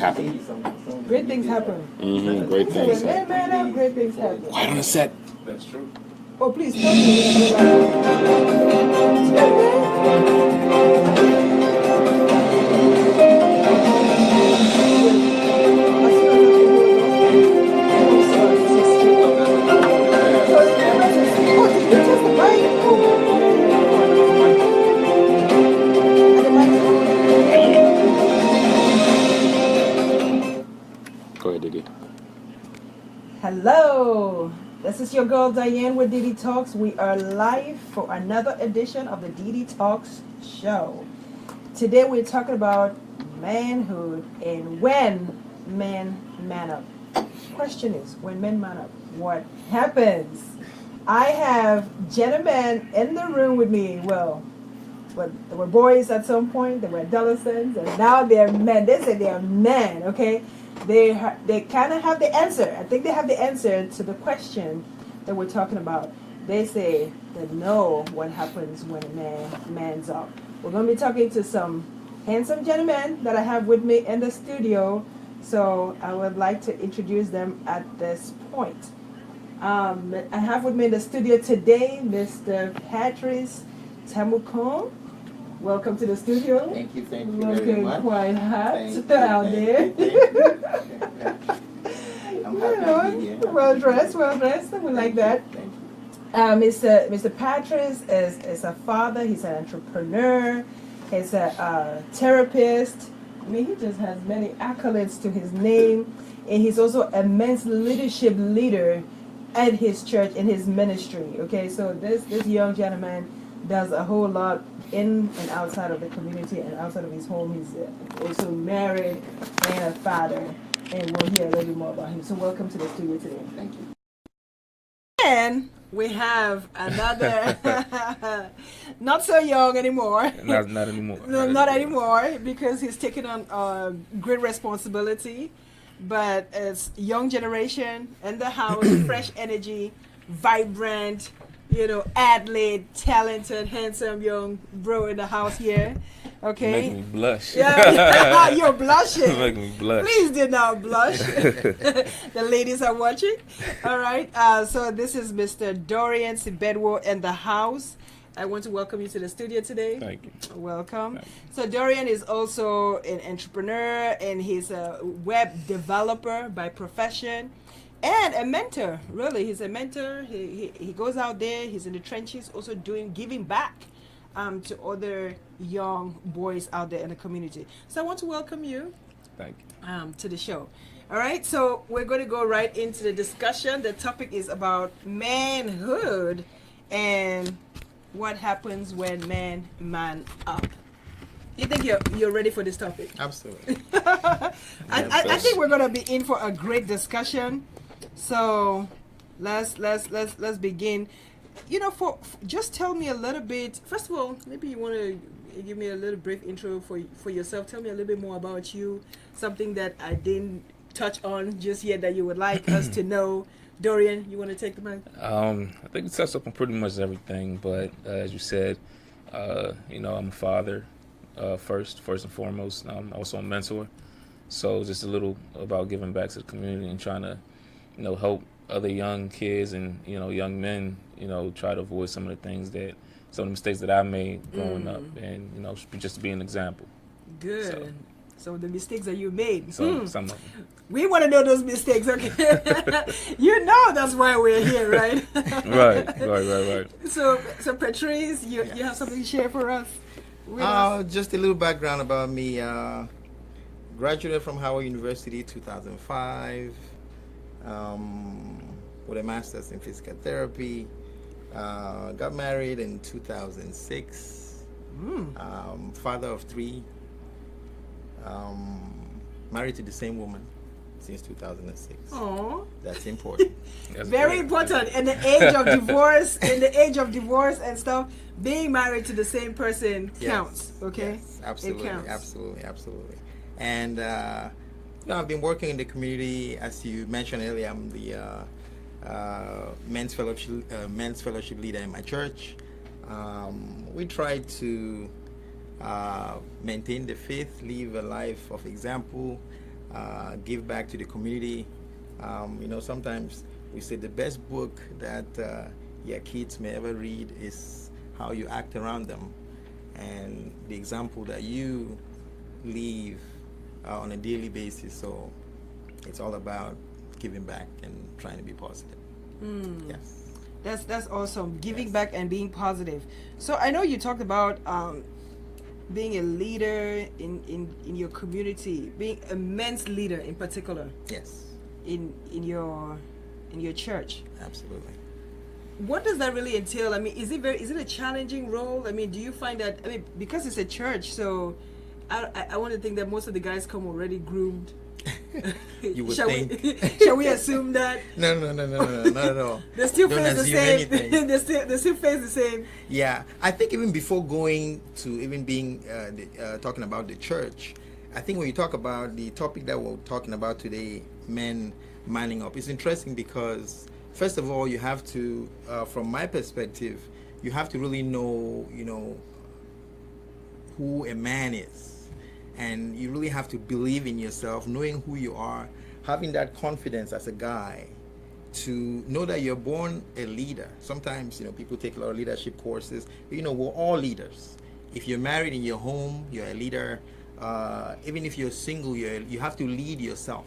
Happen. Great things happen. Great things. When men man up, great things happen. Quiet on the set. That's true. Oh, please tell me. Go ahead, Diggy. Hello, this is your girl Diane with dDTALKS. We are live for another edition of the dDTALKS show. Today we're talking about manhood and when men man up. Question is, when men man up, what happens? I have gentlemen in the room with me. Well, they were boys at some point, they were adolescents, and now they're men. They say they're men, okay? They kind of have the answer. I think they have the answer to the question that we're talking about. They say they know what happens when a man mans up. We're going to be talking to some handsome gentlemen that I have with me in the studio. So I would like to introduce them at this point. I have with me in the studio today Mr. Patrice Tamukum. Welcome to the studio. Thank you very Looking much. quite hot Thank out you, there. thank you. I'm happy to be here. Well dressed. We like that. Thank you. Mr. Patrice is a father. He's an entrepreneur. He's a therapist. I mean, he just has many accolades to his name, and he's also a men's leadership leader at his church in his ministry. Okay, so this young gentleman does a whole lot in and outside of the community and outside of his home. He's also married and a father, and we'll hear a little bit more about him. So welcome to the studio today. Thank you. And we have another, not so young anymore. Not anymore. No, not anymore, because he's taking on great responsibility. But it's young generation in the house, fresh energy, vibrant, athlete, talented, handsome young bro in the house here. Okay. Make me blush. Yeah, you're blushing. Make me blush. Please do not blush. The ladies are watching. All right. So this is Mr. Dorian Sibedwo in the house. I want to welcome you to the studio today. Thank you. Welcome. Thank you. So Dorian is also an entrepreneur, and he's a web developer by profession and a mentor. Really, he's a mentor. He goes out there, he's in the trenches, also giving back to other young boys out there in the community. So I want to welcome you Thank you. to the show. All right, so we're going to go right into the discussion. The topic is about manhood and what happens when men man up. You think you're ready for this topic? Absolutely. I think we're gonna be in for a great discussion. So let's begin. For just tell me a little bit. First of all, maybe you want to give me a little brief intro for yourself. Tell me a little bit more about you. Something that I didn't touch on just yet that you would like us to know. Dorian, you want to take the mic? I think it sets up on pretty much everything, but as you said, I'm a father first and foremost. I'm also a mentor, so just a little about giving back to the community and trying to, help other young kids and young men, try to avoid some of the mistakes that I made growing up, and just to be an example. Good. So the mistakes that you made. Some of them. We want to know those mistakes, okay? That's why we're here, right? Right. So Patrice, you have something to share for us? Just a little background about me. Graduated from Howard University 2005 with a master's in physical therapy. Got married in 2006. Father of three. Married to the same woman since 2006. Oh, that's important. That's very great. important in the age of divorce. In the age of divorce and stuff, being married to the same person counts. Okay, yes, absolutely, it counts. absolutely. And I've been working in the community, as you mentioned earlier. I'm the men's fellowship leader in my church. We try to maintain the faith, live a life of example, give back to the community. Sometimes we say the best book that your kids may ever read is how you act around them, and the example that you leave on a daily basis. So it's all about giving back and trying to be positive. Yes. That's awesome. Giving Yes. back and being positive. So I know you talked about being a leader in your community, being a men's leader in particular Yes. in your church. Absolutely. What does that really entail? I mean, is it a challenging role? I mean, do you find that, I mean, because it's a church, so I want to think that most of the guys come already groomed. You would shall think. Shall we assume that? No, not at all. They still Don't face the assume same. anything. they still face the same. Yeah, I think even before going to even being talking about the church, I think when you talk about the topic that we're talking about today, men manning up, it's interesting because first of all, you have to, from my perspective, you have to really know, who a man is, and you really have to believe in yourself, knowing who you are, having that confidence as a guy to know that you're born a leader. Sometimes, people take a lot of leadership courses. We're all leaders. If you're married in your home, you're a leader. Even if you're single, you have to lead yourself.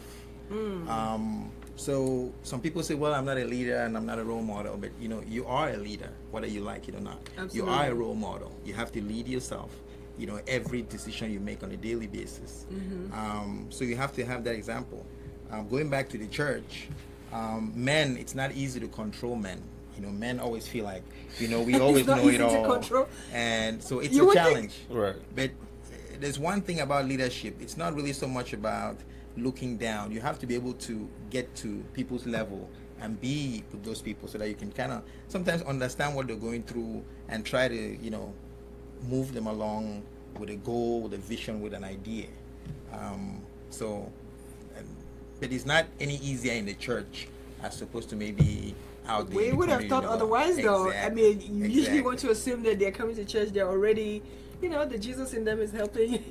So some people say, well, I'm not a leader and I'm not a role model, but you are a leader, whether you like it or not. Absolutely. You are a role model. You have to lead yourself, every decision you make on a daily basis. So you have to have that example. Going back to the church, men, it's not easy to control men. Men always feel like, we always know it all. Control. And so it's You a would challenge. Right. But there's one thing about leadership. It's not really so much about looking down. You have to be able to get to people's level and be with those people so that you can kind of sometimes understand what they're going through and try to, move them along with a goal, with a vision, with an idea. But it's not any easier in the church as opposed to maybe out there. We would have thought otherwise, though. I mean, you usually Exactly. want to assume that they're coming to church, they're already, the Jesus in them is helping.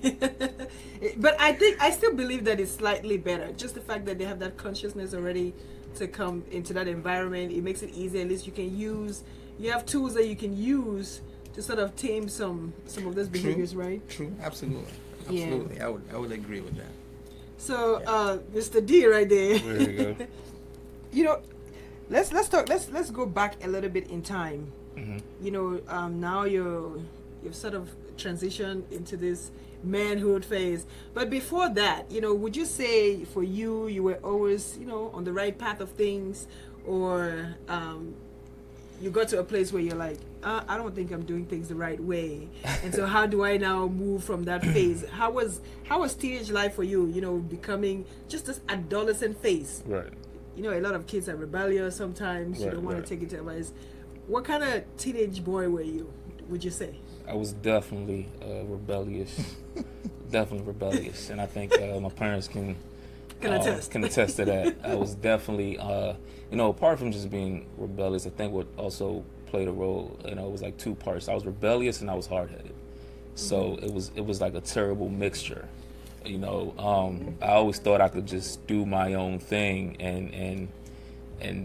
But I still believe that it's slightly better. Just the fact that they have that consciousness already to come into that environment, it makes it easier. At least you have tools that you can use to sort of tame some of those behaviors, right? True, absolutely. Yeah. Absolutely. I would agree with that. So, Mr. D right there. There you go. Let's talk. Let's go back a little bit in time. Now you've sort of transitioned into this manhood phase. But before that, would you say for you were always, on the right path of things, or you got to a place where you're like, I don't think I'm doing things the right way, and so how do I now move from that phase? How was teenage life for you? Becoming just this adolescent phase. Right. A lot of kids are rebellious sometimes. You Right, don't want right. to take it to advice. What kind of teenage boy were you, would you say? I was definitely rebellious. Definitely rebellious. And I think my parents can attest to that. I was definitely, apart from just being rebellious, I think what also played a role, it was like two parts. I was rebellious and I was hard-headed. So it was like a terrible mixture. I always thought I could just do my own thing and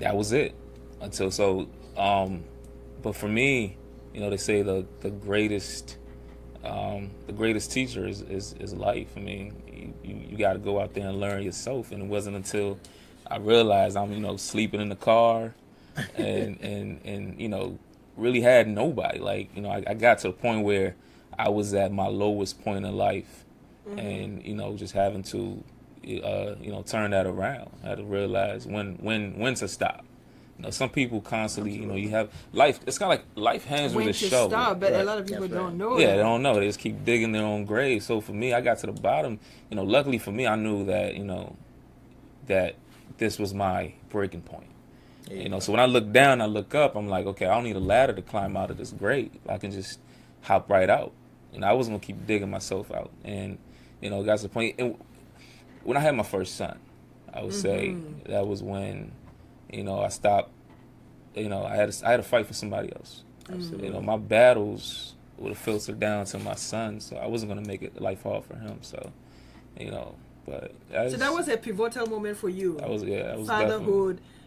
that was it. But for me, they say the greatest teacher is life. I mean, you got to go out there and learn yourself. And it wasn't until I realized I'm sleeping in the car and really had nobody. Like I got to the point where I was at my lowest point in life, and just having to turn that around. I had to realize when to stop. Some people constantly, you have life. It's kind of like life hands When with a to shovel. stop, but a Right. lot of people That's don't right. know. Yeah, that. they don't know. They just keep digging their own grave. So for me, I got to the bottom. Luckily for me, I knew that that this was my breaking point. So when I look down, I look up. I'm like, okay, I don't need a ladder to climb out of this grave. I can just hop right out. I wasn't gonna keep digging myself out. And it got to the point. And when I had my first son, I would say that was when I stopped. I had to fight for somebody else. My battles would have filtered down to my son, so I wasn't gonna make it life hard for him. So, But So that was a pivotal moment for you. That was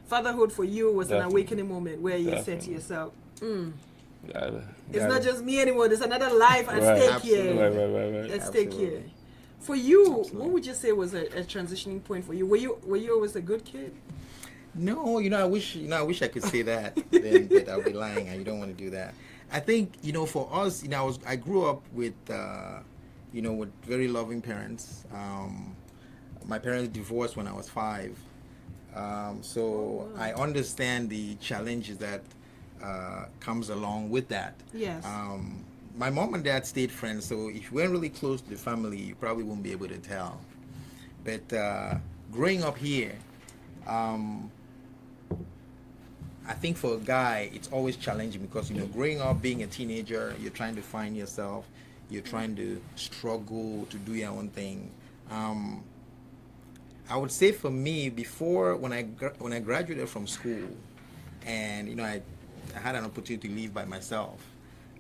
Fatherhood for you was an Definitely. awakening moment where you said to Definitely. yourself, Gotta- it's gotta- not just me anymore. There's another life at Right. stake Absolutely. here. Right. At stake Absolutely. here. For you, Absolutely. what would you say was a transitioning point for you? Were you always a good kid? No, I wish I could say that. Then but I'll be lying, and you don't want to do that. I think for us, I grew up with with very loving parents. My parents divorced when I was 5, so I understand the challenges that comes along with that. Yes. My mom and dad stayed friends, so if you weren't really close to the family, you probably won't be able to tell. But growing up here, I think for a guy, it's always challenging because, growing up, being a teenager, you're trying to find yourself, you're trying to struggle to do your own thing. I would say for me, before, when I graduated from school, and, I had an opportunity to live by myself,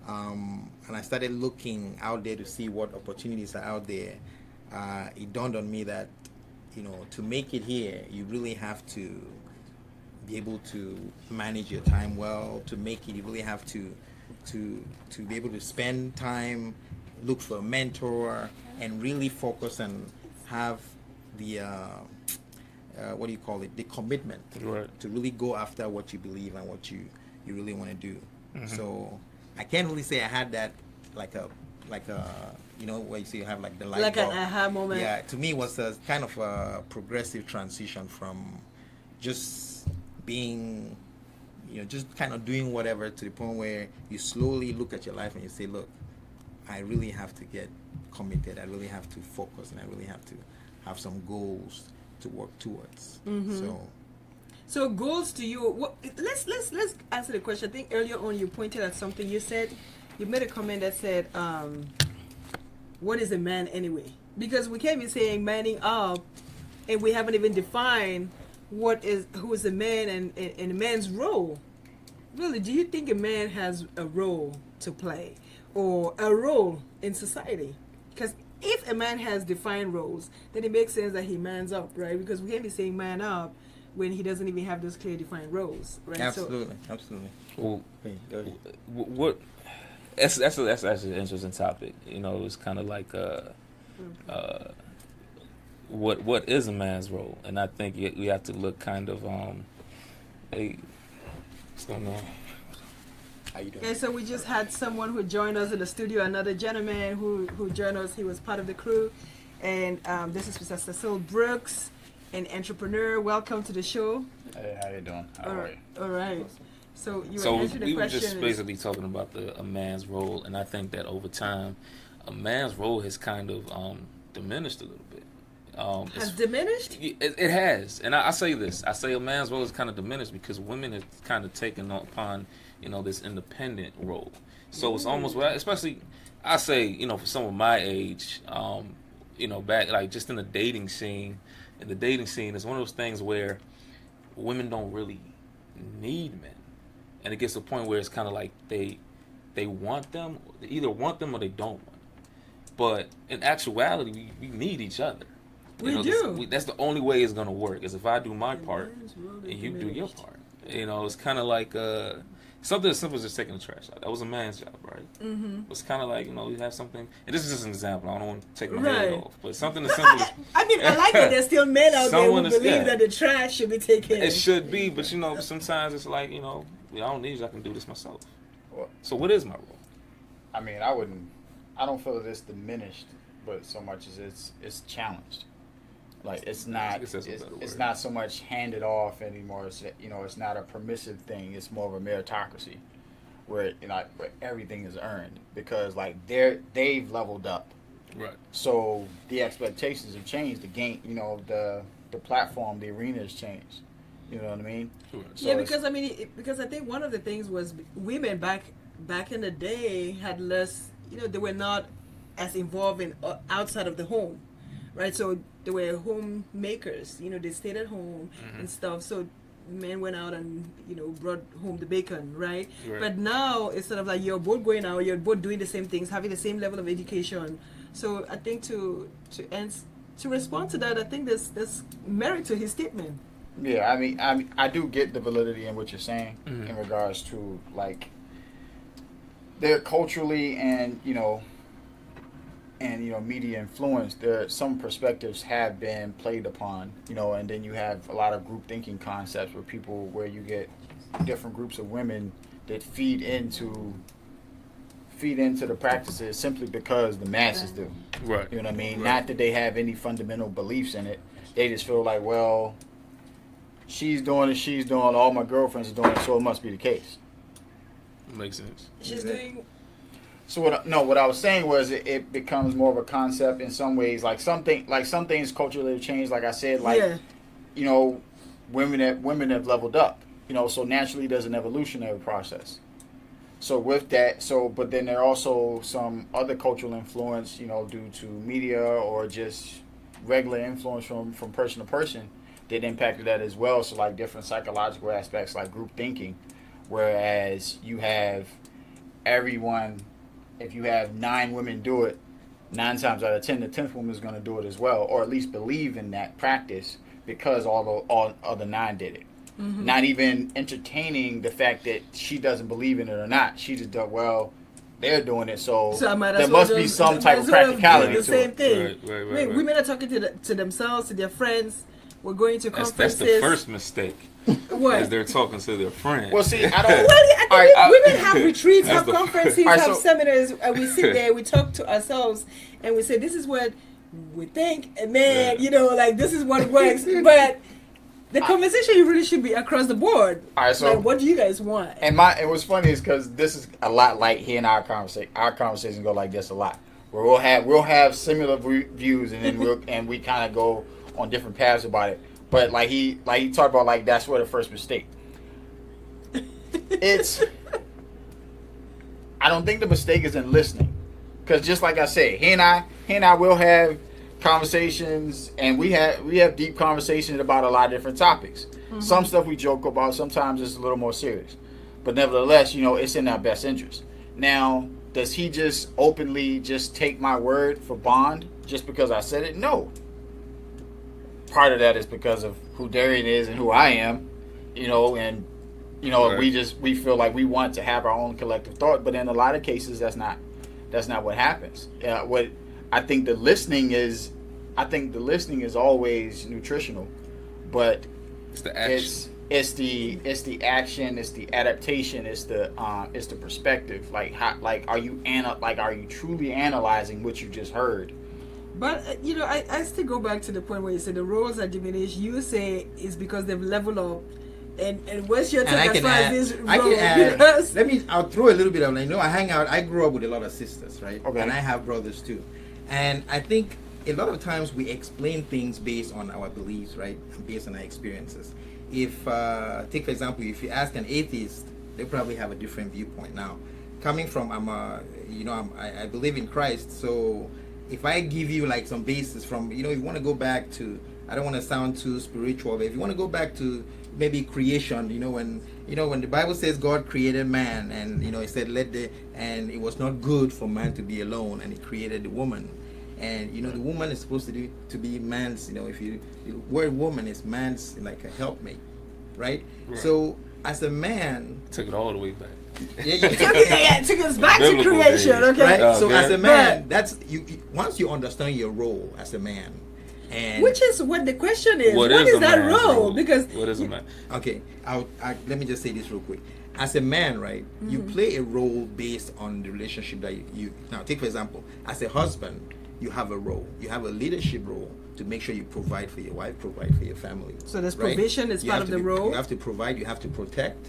and I started looking out there to see what opportunities are out there, it dawned on me that, to make it here, you really have to be able to manage your time well. To make it, you really have to be able to spend time, look for a mentor, and really focus and have the what do you call it, the commitment to really go after what you believe and what you really want to do. So I can't really say I had that like a where you say you have like the light Like an bulb. aha moment. Yeah, to me it was a kind of a progressive transition from just being, just kind of doing whatever, to the point where you slowly look at your life and you say, look, I really have to get committed. I really have to focus, and I really have to have some goals to work towards. So goals to you. Let's answer the question. I think earlier on you pointed at something. You made a comment that said, "What is a man anyway?" Because we can't be saying manning up, and we haven't even defined who is a man and a man's role. Really, do you think a man has a role to play, or a role in society? Because if a man has defined roles, then it makes sense that he mans up, right? Because we can't be saying man up when he doesn't even have those clear defined roles, right? Absolutely. Well, Okay, go ahead. what? That's actually an interesting topic. It's kind of like what is a man's role, and I think we have to look kind of what's going on? How you doing? Okay, so we just had someone who joined us in the studio, another gentleman who joined us. He was part of the crew, and this is Mr. Secil Brooks, an entrepreneur. Welcome to the show. Hey, how you doing? How are you? All right. So you were So answering the we were question. just basically talking about a man's role, and I think that over time, a man's role has kind of diminished a little bit. Has diminished? It has, and I say this. I say a man's role is kind of diminished because women have kind of taken upon, this independent role. So it's almost, especially, I say, for someone my age, back like just in the dating scene. In the dating scene, it's one of those things where women don't really need men, and it gets to a point where it's kind of like they want them, they either want them or they don't want them. But in actuality, we need each other. We do. That's the only way it's gonna work. Is if I do my part and you do your part. It's kind of like something as simple as just taking the trash out. That was a man's job, right? Mm-hmm. It's kind of like you have something. And this is just an example. I don't want to take my head off, but something as simple as I mean, I like that there's still men out there who Someone is- believe yeah. that the trash should be taken. it should be. But sometimes it's like I don't need you. I can do this myself. Well, So what is my role? I mean, I don't feel that it's diminished, but so much as it's challenged. Like it's not, guess that's a better it's word. not so much handed off anymore. It's, it's not a permissive thing. It's more of a meritocracy, where where everything is earned because like they've leveled up. Right. So the expectations have changed. The game, the platform, the arena has changed. You know what I mean? Sure. So Yeah, it's- because because I think one of the things was women back in the day had less, they were not as involved in outside of the home, right? So they were homemakers, they stayed at home and stuff. So men went out and brought home the bacon, right? But now it's sort of like you're both going out, you're both doing the same things, having the same level of education. So I think to to respond to that, I think there's merit to his statement. Yeah, I do get the validity in what you're saying in regards to like they're culturally and media influence. There some perspectives have been played upon, and then you have a lot of group thinking concepts where you get different groups of women that feed into the practices simply because the masses do. Right. You know what I mean? Right. Not that they have any fundamental beliefs in it. They just feel like, well, she's doing it, all my girlfriends are doing it, so it must be the case. Makes sense. She's doing. So what I was saying was it becomes more of a concept in some ways. Like some things culturally have changed. Like I said, women have leveled up. So naturally there's an evolutionary process. So with that, but then there are also some other cultural influence, due to media or just regular influence from person to person that impacted that as well. So like different psychological aspects like group thinking, whereas you have everyone, if you have 9 women do it, 9 times out of 10, the 10th woman is going to do it as well, or at least believe in that practice because all other 9 did it. Mm-hmm. Not even entertaining the fact that she doesn't believe in it or not. She just thought, well, they're doing it, so there must be some type of practicality to it. The same thing. Right. Women are talking to themselves, to their friends. We're going to conferences. That's the first mistake. What? As they're talking to their friends. Well, see, I don't. I think women have retreats, have That's the- conferences, Alright, have so- seminars, and we sit there, we talk to ourselves, and we say, this is what we think, and man, this is what works. But the conversation really should be across the board. Alright, so what do you guys want? and what's funny is because this is a lot like here in our conversation. Our conversations go like this a lot, where we'll have similar views, and then we kind of go on different paths about it. But like he talked about, like that's where the first mistake. I don't think the mistake is in listening, because just like I said, he and I will have conversations, and we have deep conversations about a lot of different topics. Mm-hmm. Some stuff we joke about, sometimes it's a little more serious, but nevertheless, it's in our best interest. Now, does he just openly just take my word for bond just because I said it? No. Part of that is because of who Dorian is and who I am, and right. we feel like we want to have our own collective thought, but in a lot of cases that's not what happens. What I think the listening is always nutritional, but it's the action. It's the action, it's the adaptation, it's the perspective. Are you truly analyzing what you just heard? But I still go back to the point where you say the roles are diminished. You say it's because they've leveled up, and what's your take as far as this role? I can add. I'll throw a little bit of I grew up with a lot of sisters, right? Okay. And I have brothers too, and I think a lot of times we explain things based on our beliefs, right? Based on our experiences. If take for example, if you ask an atheist, they probably have a different viewpoint. Now, coming from I believe in Christ, so if I give you like some basis from, if you want to go back to, I don't want to sound too spiritual, but if you want to go back to maybe creation, when the Bible says God created man, and he said and it was not good for man to be alone, and he created the woman, and the woman is supposed to be man's, if the word woman is man's, like a helpmate, right? So as a man, took it all the way back. Took us back to creation, okay? Right? So as a man, that's you. Once you understand your role as a man, and which is what the question is. What is that role? Because what is a man? Okay, let me just say this real quick. As a man, right, you play a role based on the relationship that you. Now, take for example, as a husband, you have a role. You have a leadership role to make sure you provide for your wife, provide for your family. So this provision is part of the role. You have to provide. You have to protect.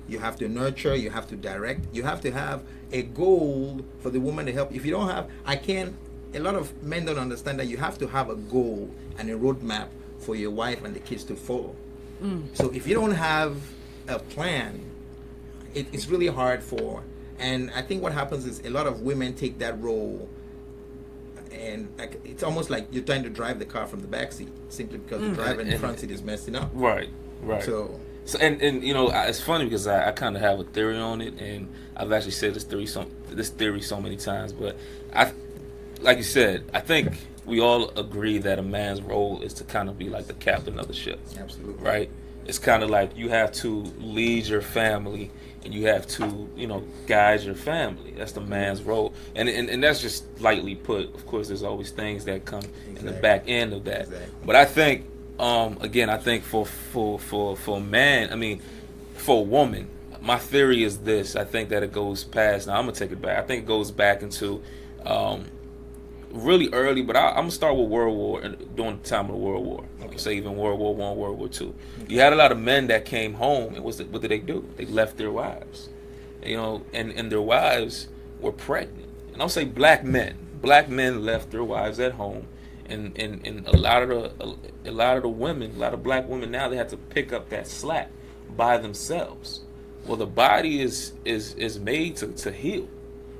You have to nurture, you have to direct, you have to have a goal for the woman to help. If you don't have, a lot of men don't understand that you have to have a goal and a roadmap for your wife and the kids to follow. So if you don't have a plan, it's really hard and I think what happens is a lot of women take that role, and it's almost like you're trying to drive the car from the back seat simply because the driver in the front seat is messing up. Right. So and it's funny because I kind of have a theory on it, and I've actually said this theory so many times. But like you said, I think we all agree that a man's role is to kind of be like the captain of the ship. Absolutely. Right? It's kind of like you have to lead your family and you have to, guide your family. That's the man's role. And that's just lightly put. Of course, there's always things that come in the back end of that. Exactly. But I think, again, I think for a man, for a woman, my theory is this. I think that it goes past. Now I'm gonna take it back. I think it goes back into really early, but I'm gonna start with World War and during the time of the World War. Okay. Say even World War I, World War II. Okay. You had a lot of men that came home, and what did they do? They left their wives, and their wives were pregnant. And I'll say black men left their wives at home, and a lot of the women, a lot of black women now, they have to pick up that slack by themselves. Well, the body is made to heal,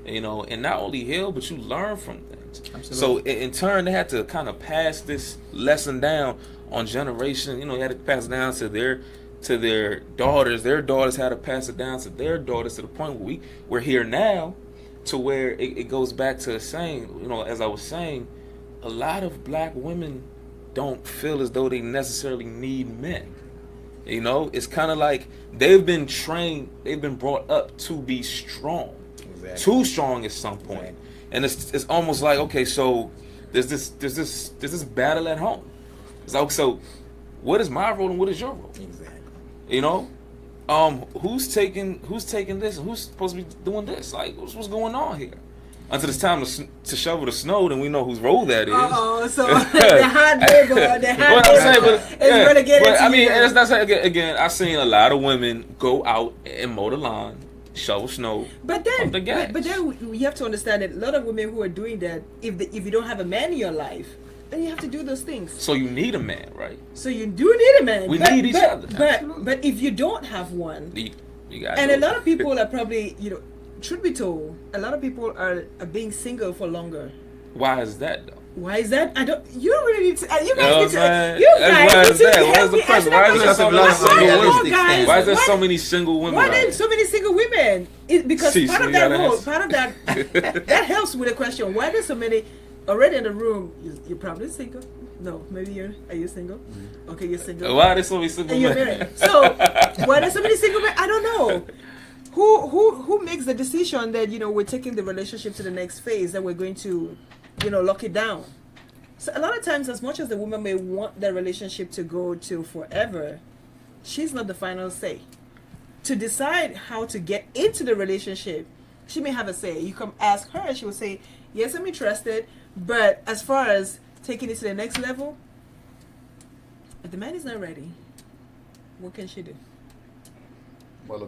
and not only heal, but you learn from things. Absolutely. So in turn, they had to kind of pass this lesson down on generation. They had to pass it down to their daughters. Their daughters had to pass it down to their daughters, to the point where we're here now, to where it goes back to the saying. As I was saying, a lot of black women don't feel as though they necessarily need men. It's kind of like they've been trained, they've been brought up to be strong, exactly. Too strong at some point. Right. And it's almost like, okay, so there's this battle at home. It's like, so what is my role and what is your role? Exactly. Who's taking this and who's supposed to be doing this? Like, what's going on here? Until it's time to shovel the snow, then we know whose role that is. So the hard labor, is going to get into you. And that's again, I've seen a lot of women go out and mow the lawn, shovel snow. But then you have to understand that a lot of women who are doing that, if you don't have a man in your life, then you have to do those things. So you need a man, right? So you do need a man. We need each other. But if you don't have one, you got. And a lot of people are probably, truth be told, a lot of people are being single for longer. Why is that though? Why is that? You don't really need to. You guys Why is there so many single women? Why is there so many single women? Why are there so many single women? Because part of that that helps with the question. Why are there so many already in the room? You're probably single. No, maybe are you single? Mm-hmm. Okay, you're single. Why are there so many single women? So why are there so many single men? I don't know. Who makes the decision that we're taking the relationship to the next phase, that we're going to lock it down? So a lot of times, as much as the woman may want the relationship to go to forever, she's not the final say. To decide how to get into the relationship, she may have a say. You come ask her, she will say, yes, I'm interested, but as far as taking it to the next level, if the man is not ready, what can she do? Well,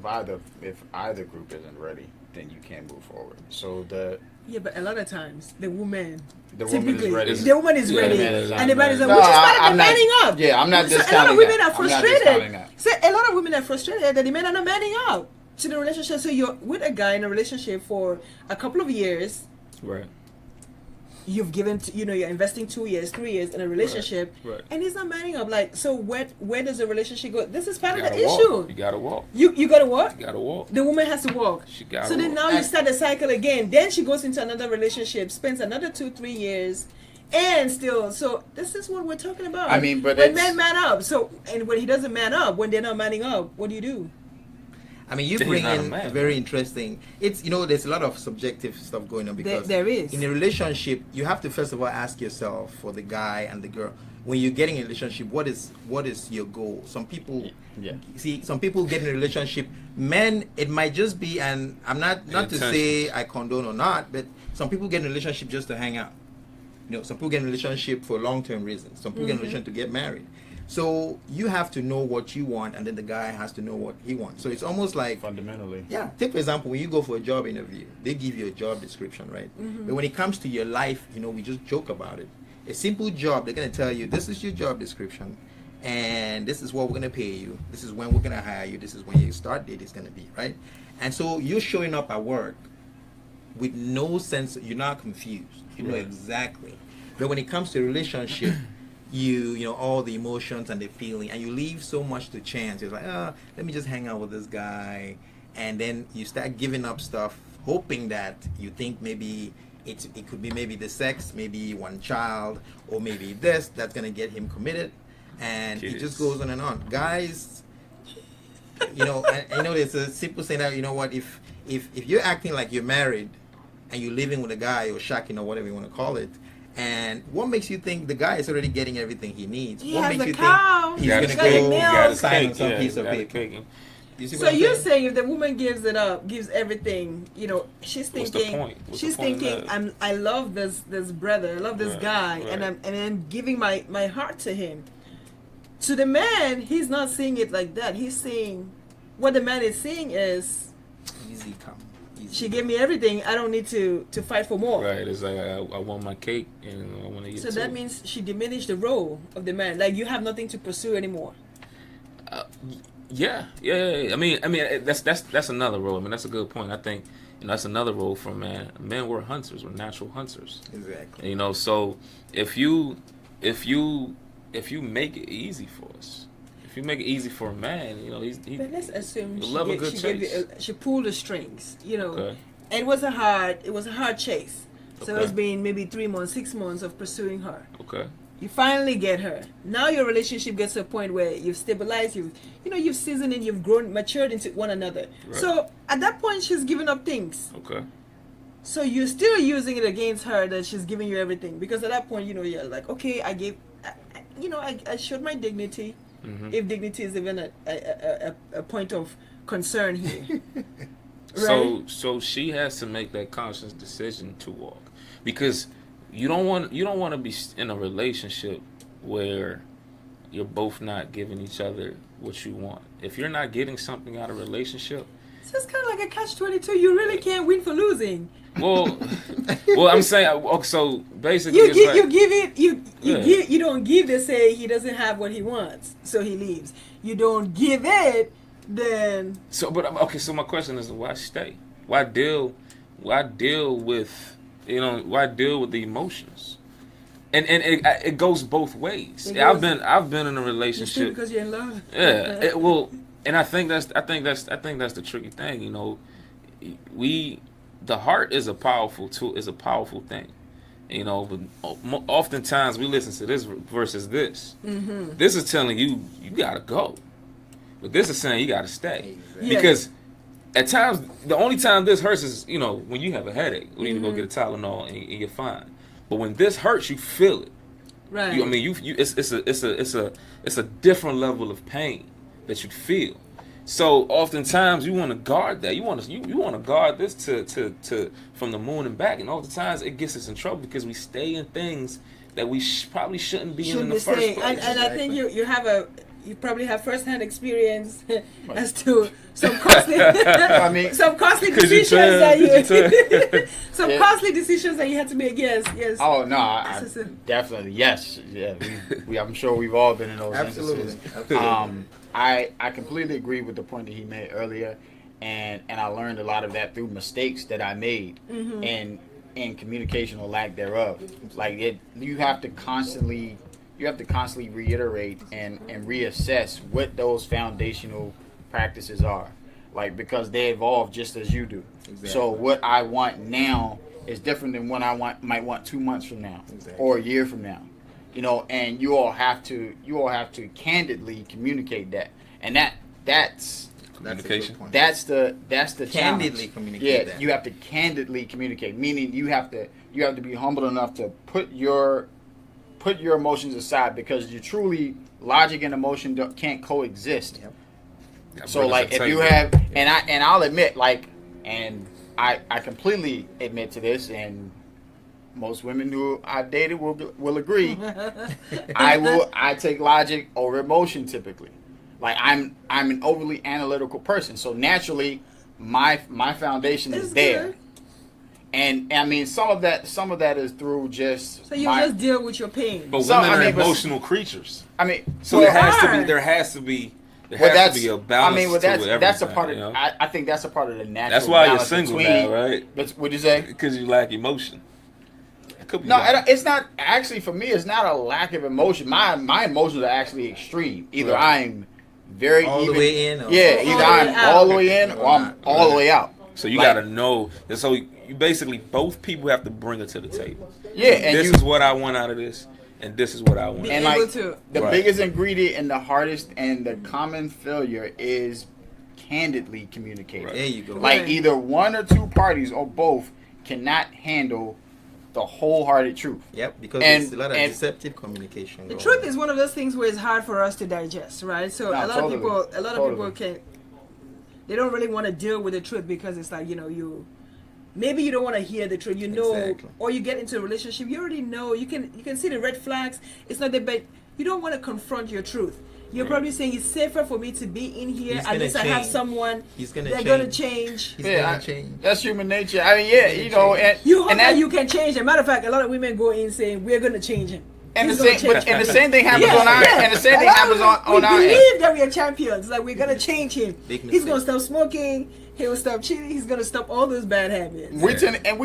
if either group isn't ready, then you can't move forward. So but a lot of times the woman is ready. The woman is ready, and the man is like, no, which is part of the manning up. Yeah, I'm not discounting that. A lot of women are frustrated. A lot of women are frustrated that the men are not manning up to the relationship. So you're with a guy in a relationship for a couple of years, right? You've given, you're investing 2 years, 3 years in a relationship, right. And he's not manning up. Like, so where does the relationship go? This is part of the issue. You gotta walk. You gotta what? You gotta walk. The woman has to walk. She gotta So then now you start the cycle again. Then she goes into another relationship, spends another 2-3 years, and still. So this is what we're talking about. But when men man up. So, and when he doesn't man up, when they're not manning up, what do? You bring in very interesting. It's there's a lot of subjective stuff going on because there is. In a relationship, you have to first of all ask yourself, for the guy and the girl, when you're getting a relationship, what is your goal? Some people some people get in a relationship. Men, it might just be, and I'm not to say I condone or not, but some people get in a relationship just to hang out. Some people get in a relationship for long-term reasons. Some people get in a relationship to get married. So you have to know what you want, and then the guy has to know what he wants. So it's almost like fundamentally. Yeah. Take for example, when you go for a job interview, they give you a job description, right? Mm-hmm. But when it comes to your life, we just joke about it. A simple job, they're gonna tell you, this is your job description, and this is what we're gonna pay you. This is when we're gonna hire you. This is when your start date is gonna be, right? And so you're showing up at work with no sense. You're not confused. You know exactly. But when it comes to a relationship, you all the emotions and the feeling, and you leave so much to chance. You're like, let me just hang out with this guy, and then you start giving up stuff, hoping that you think maybe it could be maybe the sex, maybe one child, or maybe this that's gonna get him committed, and it just goes on and on. Guys, you know, I know there's a simple saying that, you know what, if you're acting like you're married and you're living with a guy or shacking or whatever you want to call it, and what makes you think the guy is already getting everything he needs? He what has makes a you cow. think he's gonna go sign on some piece of paper? You see So what I'm you're saying? saying if the woman gives it up, gives everything, you know, she's What's the thinking, point? What's she's the point of thinking, that? I love this brother, I love this Right, guy, right. and I'm giving my heart to him. To the man, he's not seeing it like that. He's seeing, what the man is seeing is, Easy come. Easy she come. gave me everything. I don't need to fight for more. Right, it's like I want my cake and I want to eat So it that too. means she diminished the role of the man. Like you have nothing to pursue anymore. Yeah. I mean, that's another role. I mean, that's a good point. I think, you know, that's another role for man. Men were hunters, were natural hunters. Exactly. You know, so if you make it easy for us, if you make it easy for a man, you know, But let's assume he'll love a good chase. she pulled the strings, you know. Okay. And it was a hard chase. So Okay. it's been maybe 3 months, 6 months of pursuing her. Okay. You finally get her. Now your relationship gets to a point where you've stabilized, you've seasoned and you've grown, matured into one another. Right. So at that point, she's giving up things. Okay. So you're still using it against her that she's giving you everything. Because at that point, you know, you're like, okay, I showed my dignity. Mm-hmm. If dignity is even a point of concern here. So she has to make that conscious decision to walk, because you don't want to be in a relationship where you're both not giving each other what you want. If you're not getting something out of a relationship, So it's kind of like a catch-22. You really can't win for losing. well, I'm saying, so basically, You it's give, like, you give it. You Yeah. give. You don't give. They say he doesn't have what he wants, so he leaves. You don't give it, then So, but okay. So my question is, why stay? Why deal with, you know? Why deal with the emotions? And it goes both ways. It I've goes- been in a you stay relationship. because you're in love. Yeah. And I think that's the tricky thing. You know, the heart is a powerful tool. Is a powerful thing. You know, but oftentimes we listen to this versus this. Mm-hmm. This is telling you gotta go, but this is saying you gotta stay. Exactly. Yeah. Because at times, the only time this hurts is, you know, when you have a headache. We need to go Mm-hmm. get a Tylenol and you're fine. But when this hurts, you feel it. Right. It's a different level of pain that you feel. So oftentimes you want to guard that. You want to guard this to from the moon and back. And oftentimes it gets us in trouble because we stay in things that we probably shouldn't be in the first staying. place. And I think you probably have first-hand experience as to some costly I mean, some costly 'Cause you decisions tell. some Yeah. costly decisions that you had to make. Yes. oh no, This is it. definitely yes. Yeah, I'm sure we've all been in those Absolutely. instances. Absolutely. I completely agree with the point that he made earlier, and I learned a lot of that through mistakes that I made in communication or lack thereof. Like you have to constantly reiterate and reassess what those foundational practices are, like, because they evolve just as you do. Exactly. So what I want now is different than what might want 2 months from now, Exactly. or a year from now. You know, and you all have to candidly communicate that, and that's Communication. that's the Candidly challenge. communicate Yeah, that. you have to candidly communicate, meaning you have to be humble enough to put your emotions aside, because you truly, logic and emotion can't coexist. Yep. So like if you have, and I'll admit, like, and I completely admit to this, and most women who I've dated will agree. I take logic over emotion typically. Like I'm an overly analytical person, so naturally my foundation is It's there. good. And I mean some of that is through just So you just deal with your pain. But So, women I are mean, but- emotional creatures. I mean So well, there has to well, be a balance I mean, well, to everything. that's a part of. You know? I think that's a part of the natural. That's why you're balance single between, now, right? But what'd you say? Because you lack emotion. It could be No, that. it's not. Actually, for me, it's not a lack of emotion. My emotions are actually extreme. Either Right. I'm very All the even, way in, or- yeah. All Either the way I'm out. all the way in, or I'm Right. all the way out. So you Like- gotta know. So you basically both people have to bring it to the table. Yeah, and This you is what I want out of this, and this is what I want. Be and able like to- the Right. biggest ingredient and the hardest and the common failure is candidly communicating. Right. There you go. Like Right. either one or two parties or both cannot handle the wholehearted truth. Yep, because And- there's a lot of and- deceptive communication. The going truth on. is one of those things where it's hard for us to digest, right? So No, a lot totally. of people Totally. they don't really want to deal with the truth because it's like, maybe you don't want to hear the truth, Exactly. or you get into a relationship, you already know, you can see the red flags. It's not that, but you don't want to confront your truth. You're probably saying it's safer for me to be in here. He's At gonna least I have change. someone. He's gonna They're change. gonna change. He's Yeah, gonna I- change. That's human nature. I mean, yeah, you know, and You hope and that that you can change. As a matter of fact, a lot of women go in saying we're gonna change him. and the He's gonna same, change and the same thing happens Yeah, on our yeah. and the same A thing lot happens of us, on our we end. believe that we are champions. Like we're gonna change him. Big He's gonna mistake. stop smoking. He will stop cheating. He's gonna stop all those bad habits. We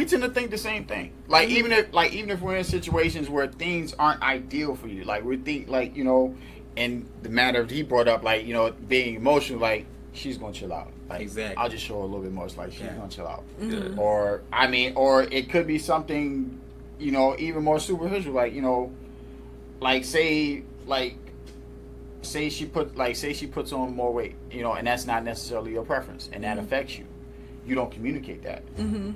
tend to think the same thing. Like even if we're in situations where things aren't ideal for you, like we think like in the matter he brought up, like being emotional, like she's gonna chill out. Like Exactly. I'll just show her a little bit more. It's like she's Yeah. gonna chill out. Mhm. Or or it could be something even more superficial, like say she puts on more weight, and that's not necessarily your preference, and that affects you. You don't communicate that. Mm-hmm.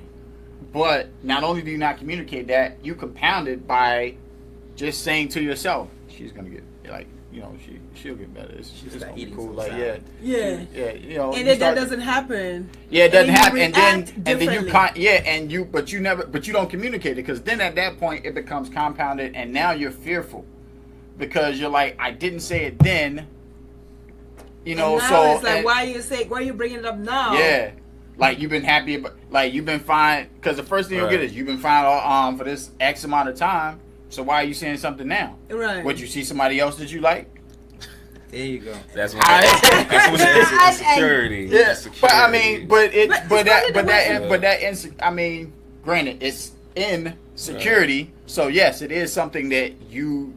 But not only do you not communicate that, you compound it by just saying to yourself, she's gonna get she'll get better. It's She'll start gonna be eating cool. some Like salad. Yeah. yeah. And you then start- that doesn't happen. Yeah, it doesn't and then happen, you and then react you but you don't communicate it, because then at that point it becomes compounded, and now you're fearful because you're like, I didn't say it then, And now so it's like, and- why are you bringing it up now? yeah. Like you've been happy, you've been fine, because the first thing you'll get Right. is you've been fine for this X amount of time. So why are you saying something now? Right. Would you see somebody else that you like? There you go. That's when it's insecurity. Yeah, but I Insecurity. mean, granted, it's insecurity. So yes, it is something that you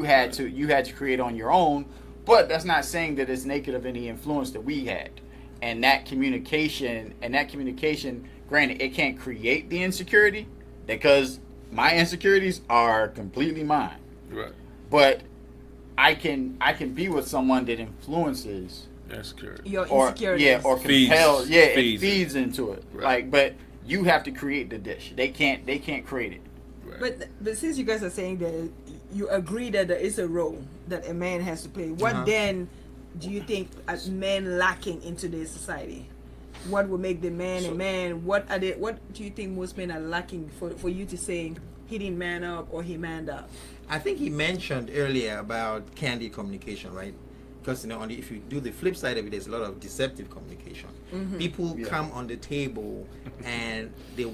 had to create on your own. But that's not saying that it's naked of any influence that we had. And that communication, granted, it can't create the insecurity, because my insecurities are completely mine. Right. But I can be with someone that influences Insecurity. Your or insecurities. or Feeds. compels, it Feeds it. feeds into it. Right. Like, but you have to create the dish. They can't create it. Right. But since you guys are saying that you agree that there is a role that a man has to play, what Uh-huh. then do you think a man lacking in today's society? What would make the man a man? What do you think most men are lacking for you to say he didn't man up or he manned up? I think he mentioned earlier about candid communication, right? Because if you do the flip side of it, there's a lot of deceptive communication. People come on the table and they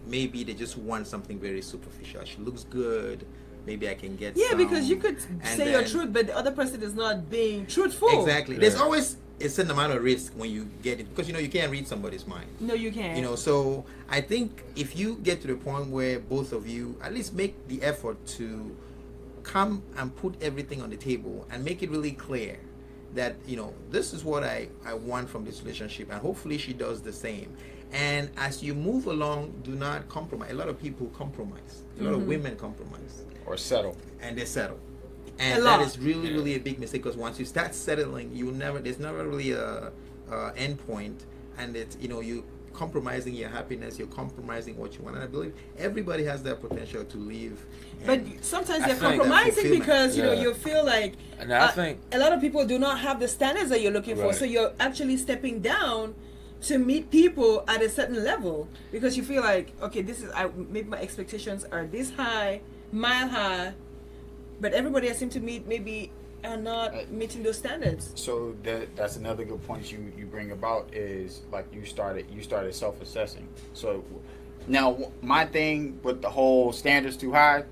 maybe they just want something very superficial. She looks good. Maybe I can get Yeah, some, because you could and say your then- truth, but the other person is not being truthful. Exactly. Yeah. There's always a certain amount of risk when you get it, because you can't read somebody's mind. No, you can't. So I think if you get to the point where both of you at least make the effort to come and put everything on the table and make it really clear that this is what I want from this relationship, and hopefully she does the same. And as you move along, do not compromise. A lot of people compromise. A lot of women compromise, Or settle. and they settle. A And lot. that is really, really a big mistake, because once you start settling, there's never really a end point, and it's you compromising your happiness, you're compromising what you want. And I believe everybody has that potential to live. But and sometimes I they're feel like that compromising fulfillment. because Yeah. you feel like And I think a lot of people do not have the standards that you're looking for, Right. so you're actually stepping down to meet people at a certain level because you feel like, okay, maybe my expectations are this high, mile high, but everybody I seem to meet maybe are not meeting those standards. So that's another good point you bring about, is like you started self-assessing. So now my thing with the whole standards too high,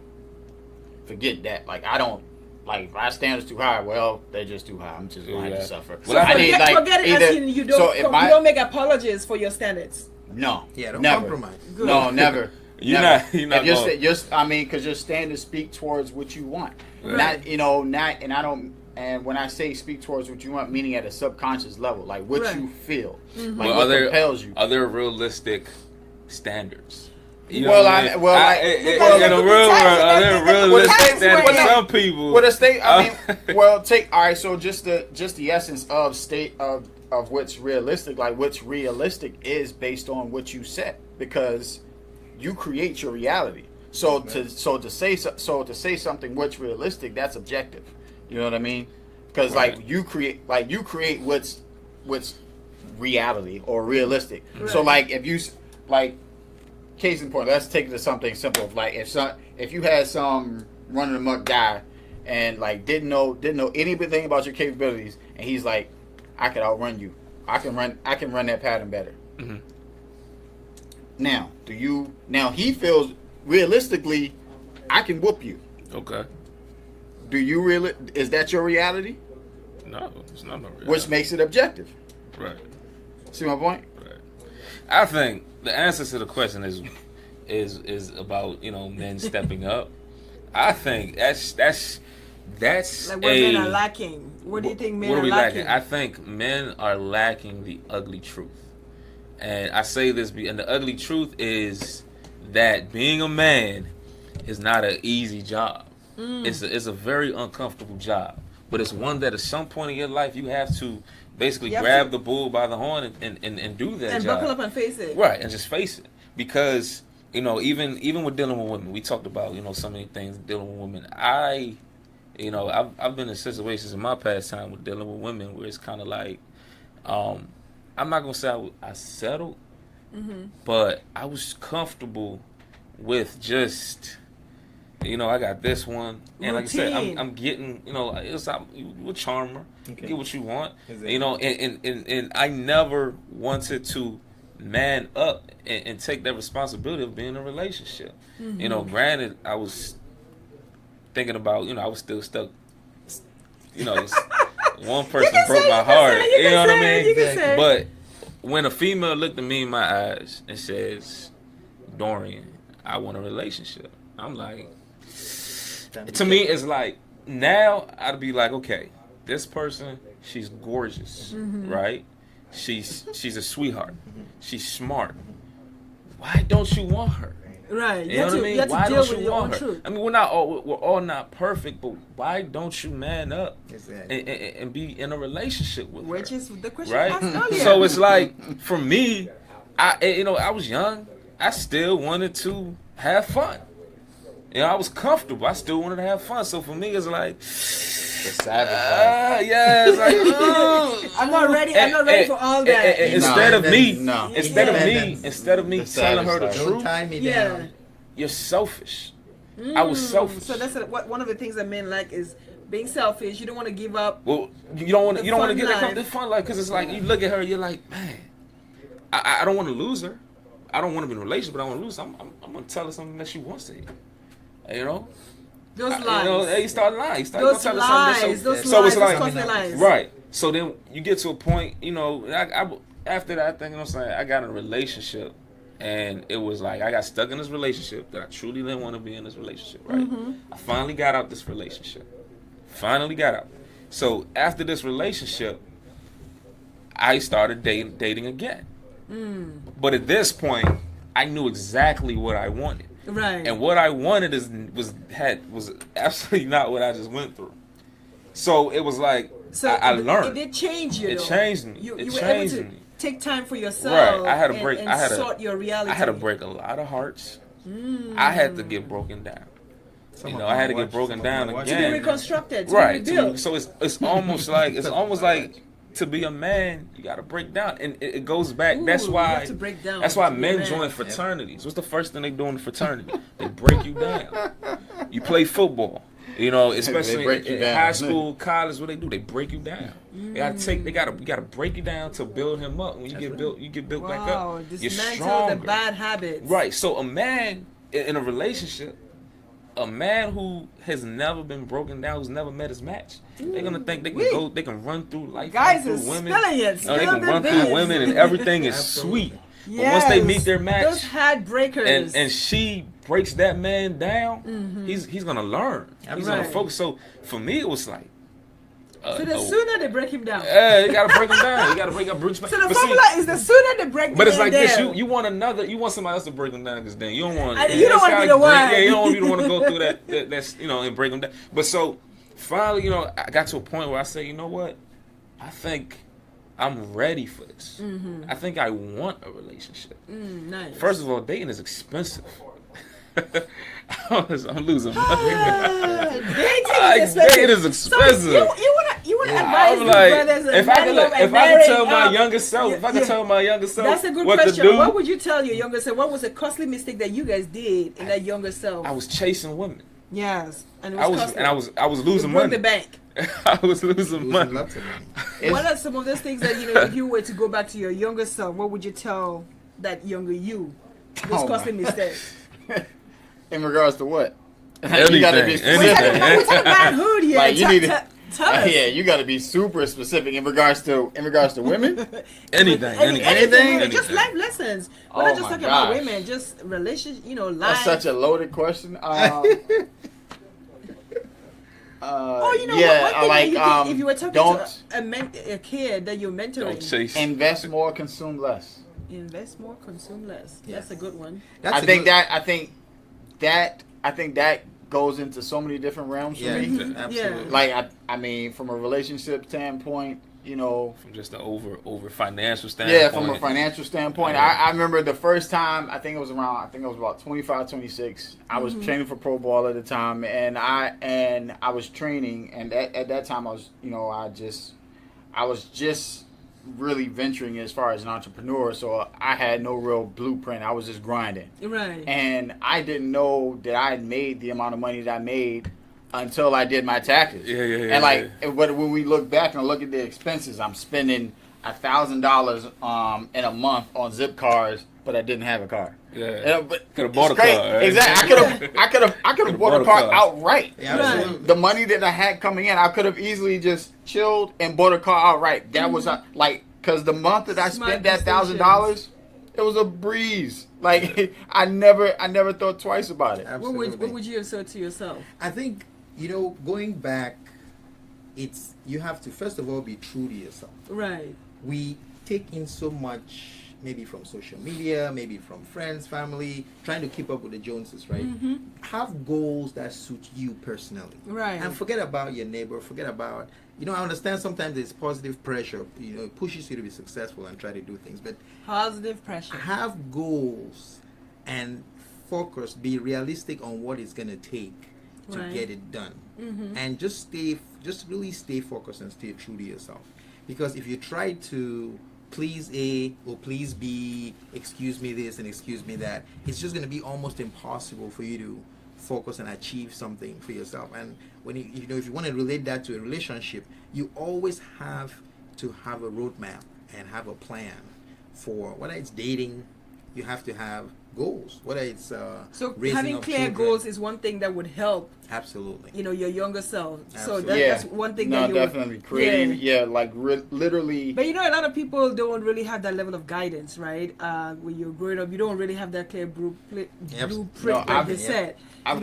forget that. Like I don't like, if my standards too high, well, they're just too high. I'm just going to have to suffer. Well, So I need, forget it as in you don't make apologies for your standards. No. Yeah, don't never. compromise. Good. No, never. You're Never. not If going. because your standards speak towards what you want. Right. And I don't And when I say speak towards what you want, meaning at a subconscious level, like what Right. you feel, Mm-hmm. like Well, what compels you. Are there realistic standards? You know Well, what I- mean? well, I- in Because the there real could be world, are times there that- that- realistic times standards where- for some people? Well, the state. I mean, well, take all right. So just the essence of state of what's realistic, like what's realistic is based on what you set, because you create your reality. So to say something what's realistic, that's objective. You know what I mean? Because Right. like you create what's reality or realistic. Right. So like if you like, case in point, let's take it to something simple. Like if you had some running amok guy and like didn't know anything about your capabilities, and he's like, I could outrun you. I can run that pattern better. Mm-hmm. Now he feels realistically, I can whoop you. Okay. Do you really? Is that your reality? No, it's not no reality. Which makes it objective. Right. See my point? Right. I think the answer to the question is about men stepping up. I think that's Like what men are lacking. What do you think men what are we lacking? I think men are lacking the ugly truth. And I say this, and the ugly truth is that being a man is not an easy job. It's a very uncomfortable job. But it's one that at some point in your life you have to basically grab the bull by the horn and do that and job. buckle up and face it. Right, and just face it. Because, even with dealing with women, we talked about, so many things dealing with women. I've been in situations in my past time with dealing with women where it's kind of like, I'm not going to say I settled, but I was comfortable with just, I got this one. And like I said, I'm getting, you're a charmer. You get what you want. Exactly. And I never wanted to man up and take that responsibility of being in a relationship. Granted, I was thinking about, I was still stuck. One person broke my heart. You know what I mean? You can say. But when a female looked at me in my eyes and says, Dorian, I want a relationship, I'm like, to me, it's like, now I'd be like, okay, this person, she's gorgeous, right? She's a sweetheart. She's smart. Why don't you want her? Right. You know what I mean? You have to Why deal don't with you your own want her? truth. I mean, we're all not perfect, but why don't you man up Exactly. and be in a relationship with Which her? is the question Right? I asked earlier. So it's like, for me, I was young. I still wanted to have fun. I was comfortable. I still wanted to have fun. So for me, it's like, The savage. yeah, it's like, I'm not ready. I'm not ready for all that. Instead of me The telling her the savage Don't truth, tie me Yeah. down. you're selfish. I was selfish. So that's one of the things that men like is being selfish. You don't want to give up. Well, you don't want to fun get life. the fun life, because it's like you look at her, you're like, man, I don't want to lose her. I don't want to be in a relationship, but I want to lose her. I'm gonna tell her something that she wants to hear. Those lies. You start lying. Those lies. Those so lies. it's like, Those costly lies. right. So then you get to a point, after that thing, I got in a relationship, and it was like I got stuck in this relationship that I truly didn't want to be in this relationship, right? I finally got out this relationship. Finally got out. So after this relationship, I started dating again. But at this point, I knew exactly what I wanted. Right. And what I wanted was absolutely not what I just went through. So it was like, I learned. It did change you. It though. changed me. You It were changed able to me. take time for yourself. Right. I had to break. And sort your reality. I had to break a lot of hearts. I had to get broken down. I had to get broken down to be again. reconstructed. To Right. Be rebuilt. So it's almost like to be a man, you got to break down, and it goes back. Ooh, That's you why. have to break down That's why to be a men man. join fraternities. What's the first thing they do in the fraternity? They break you down. You play football. Especially break you in down. high school, college. What they do? They break you down. You gotta break you down to build him up. When you get built, back Wow, up. You're dismantle stronger. the bad habits. Right. So a man in a relationship, a man who has never been broken down, who's never met his match, they're gonna think they can go, they can run through life, Guys run are through women. spilling it. No, they Spill can their run through business. women, and everything is Absolutely. sweet. But once they meet their match, those heartbreakers. and she breaks that man down, he's gonna learn. He's gonna Right. focus. So for me, it was like, the sooner they break him down. Yeah, you gotta break them down. You gotta break up Bruce. So the formula is the sooner they break them down. But it's like this: you want somebody else to break them down, because then you don't want. You don't want to be the one. Yeah, you don't want to be the one to go through that and break them down. But so finally, I got to a point where I say, you know what? I think I'm ready for this. Mm-hmm. I think I want a relationship. Nice. First of all, dating is expensive. I'm losing money. Dating is expensive. So you wanna advise your brothers and if I could tell my younger self, that's a good what question. to do, what would you tell your younger self? What was a costly mistake that you guys did in that younger self? I was chasing women. Yes, and it was costly. I was losing money. The bank. I was losing money. What are some of those things that if you were to go back to your younger self, what would you tell that younger you? Those costly mistakes. In regards to what? Anything. You gotta be specific. We're talking manhood here. Like, you need to. Tell us. Yeah, you got to be super specific in regards to women. Anything. Just life lessons. We're not just talking about gosh. women, just relationship. Life. That's such a loaded question. What if you were talking to a kid that you're mentoring? Don't chase. Invest more, consume less. Invest more, consume less. Yes. That's a good one. I think that goes into so many different realms for me. Mm-hmm. Absolutely. Like I mean, from a relationship standpoint, from just an over financial standpoint. Yeah, from a financial standpoint. I remember the first time, I think it was about 25, 26. I was training for pro ball at the time, and I was training, and at that time I was just really venturing as far as an entrepreneur, so I had no real blueprint. I was just grinding. Right. And I didn't know that I had made the amount of money that I made until I did my taxes. Yeah. But when we look back and look at the expenses, I'm spending $1,000 in a month on zip cars, but I didn't have a car. Yeah. Could have bought a car. Right? Exactly. I could have bought a car outright. Yeah, absolutely. The money that I had coming in, I could have easily just chilled and bought a car outright. That was because the month that I spent that $1,000, it was a breeze. Like I never thought twice about it. What would you have said to yourself? I think going back, you have to first of all be true to yourself. Right. We take in so much, maybe from social media, maybe from friends, family, trying to keep up with the Joneses, right? Mm-hmm. Have goals that suit you personally. Right. And forget about your neighbor, forget about, I understand sometimes there's positive pressure, it pushes you to be successful and try to do things, but positive pressure. Have goals and focus, be realistic on what it's going to take to get it done. Mm-hmm. And just really stay focused and stay true to yourself. Because if you try to please A or please B, excuse me this and excuse me that, it's just going to be almost impossible for you to focus and achieve something for yourself. And when if you want to relate that to a relationship, you always have to have a roadmap and have a plan for whether it's dating. You have to have goals, whether it's so having clear goals is one thing that would help. Absolutely. Your younger self. Absolutely. So that's one thing that you definitely creating. Literally. But a lot of people don't really have that level of guidance, right? When you're growing up, you don't really have that clear blueprint like they said. I've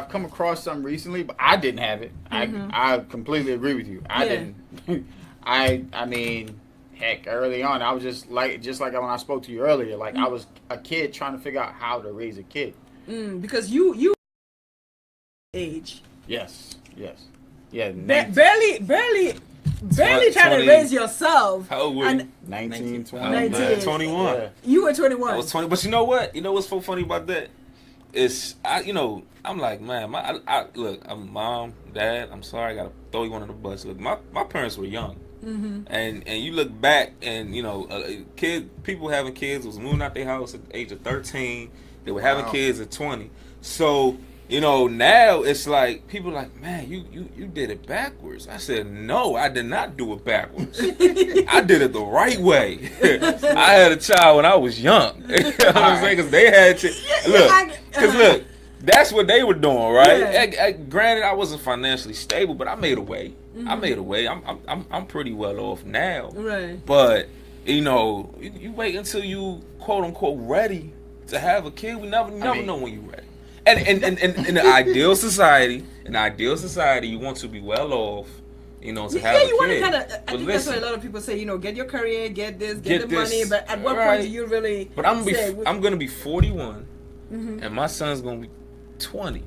come across some recently, but I didn't have it. Mm-hmm. I completely agree with you. I didn't. I mean, heck, early on, I was just like when I spoke to you earlier, like I was a kid trying to figure out how to raise a kid. Because you age. Yes. Yeah. Barely trying to raise yourself. How old were you? 19, 20. 19. 21. Yeah. You were 21. I was 20. But you know what? You know what's so funny about that? I'm like, man, look, I'm mom, dad, I'm sorry, I gotta throw you under the bus. Look, my parents were young. Mm-hmm. And you look back and people having kids was moving out their house at the age of 13. They were having kids at 20. So now it's like people are like, man, you did it backwards. I said, no, I did not do it backwards. I did it the right way. I had a child when I was young. You know what I'm saying? Because they had to look. That's what they were doing, right? Yeah. Granted, I wasn't financially stable, but I made a way. Mm-hmm. I'm pretty well off now. Right. But you wait until you quote unquote ready to have a kid. We never know when you're ready. And in the ideal society, you want to be well off you know, to Yeah, have you a want to kid. kind of. I But think that's why a listen, lot of people say, you know, get your career, get this, Get get the money. this, But at what right. point do you really? but I'm say, gonna be 41, and my son's gonna be 20.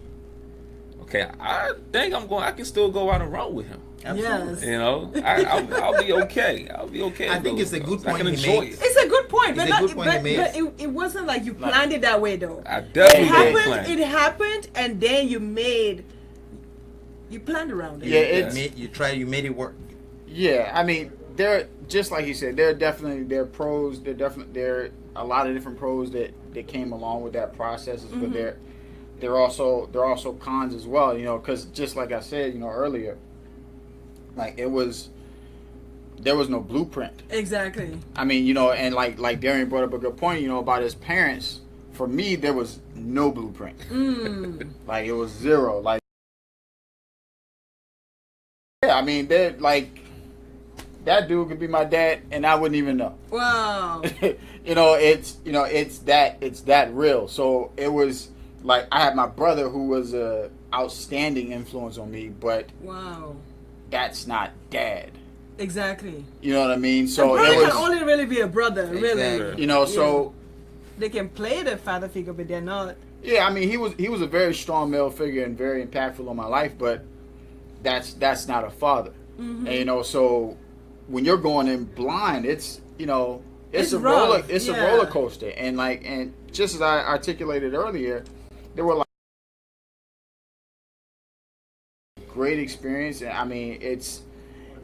Okay, I think I can still go out and run with him. Yes. You know, I'll be okay. I'll be okay. I think it's a good I point can he enjoy makes. it. It's a good point, but, It's a not, good point he but, makes. but it wasn't like you planned it that way, though. I It definitely didn't happened. plan. It happened, and then you planned around it. Yeah, it's You made it work. yeah. I mean, there just like you said, there are pros. There are a lot of different pros that came along with that process, but there are also cons as well. You know, because just like I said, you know, earlier, like there was no blueprint. Exactly. I mean, you know, and like Dorian brought up a good point, you know, about his parents. For me, there was no blueprint. Like it was zero. Like, yeah, I mean, they're like that dude could be my dad, and I wouldn't even know. Wow. It's that real. So it was like I had my brother who was a outstanding influence on me, but Wow. that's not dad. Exactly. You know what I mean? So a brother it was, can only really be a brother, really. Exactly. you know, so. They can play the father figure, but they're not. Yeah, I mean, he was a very strong male figure and very impactful on my life, but that's not a father. And you know, so when you're going in blind, it's It's a rough, a roller coaster, and just as I articulated earlier, there were like great experience, and I mean, it's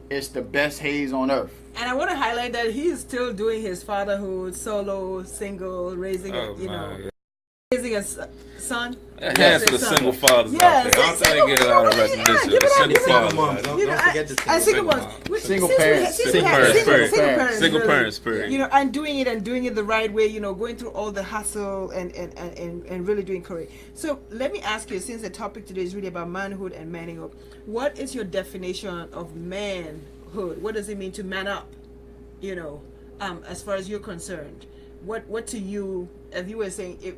the best haze on earth. And I want to highlight that he's still doing his fatherhood, solo, single, raising Oh, raising a son. Hands for the single fathers Yes, out there. I'm trying to get a lot of recognition. give it The up, single give it up. fathers. Don't forget the And single single ones. Single parents. Single parents, period. Single really. parents, period. You know, and doing it the right way, you know, going through all the hustle and really doing correct. So let me ask you, since the topic today is really about manhood and manning up, what is your definition of manhood? What does it mean to man up? You know, as far as you're concerned, what to you, if you were saying, if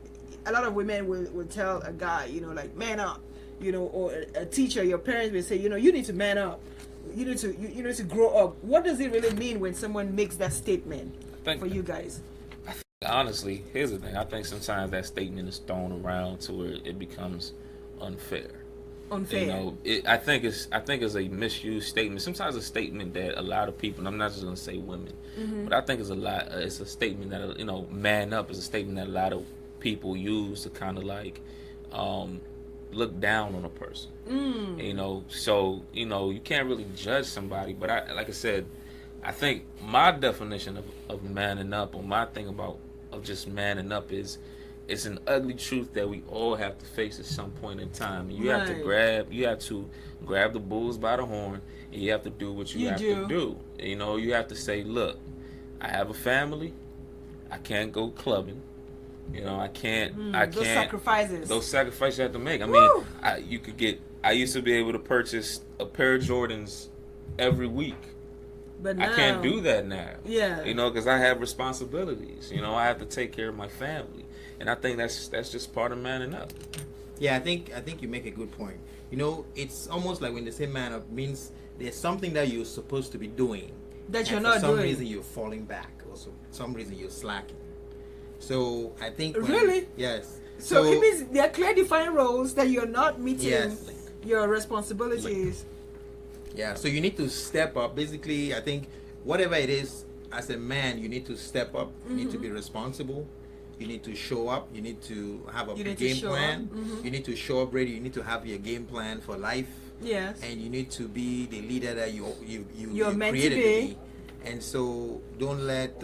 a lot of women will tell a guy, you know, like man up, you know, or a teacher, your parents will say, you know, you need to man up, you need to grow up. What does it really mean when someone makes that statement for you guys? Honestly, here's the thing. I think sometimes that statement is thrown around to where it becomes unfair. Unfair. You know, I think it's a misused statement. Sometimes a statement that a lot of people, and I'm not just gonna say women, but I think it's a statement that, you know, man up is a statement that a lot of people use to kind of like look down on a person. You know, so you know you can't really judge somebody. But like I said, I think my definition of manning up, or my thing of just manning up is, it's an ugly truth that we all have to face at some point in time. And you have to grab the bulls by the horn, and you have to do what you have to do. You know, you have to say, look, I have a family. I can't go clubbing. You know, I can't. Those sacrifices. Those sacrifices you have to make. I Woo! mean, I used to be able to purchase a pair of Jordans every week. But now, I can't do that now. Yeah. You know, because I have responsibilities. You know, I have to take care of my family. And I think that's just part of manning up. Yeah, I think you make a good point. You know, it's almost like when they say man up means there's something that you're supposed to be doing that you're and not for some doing. reason you're falling back, or for some reason you're slacking. So I think Really? Yes. So it means there are clear defined roles that you're not meeting Yes. your responsibilities. Yeah, so you need to step up. Basically, I think whatever it is, as a man, you need to step up. You need to be responsible. You need to show up. You need to have a game plan. You need to show up ready. You need to have your game plan for life. Yes. And you need to be the leader that You're meant created to be. And so don't let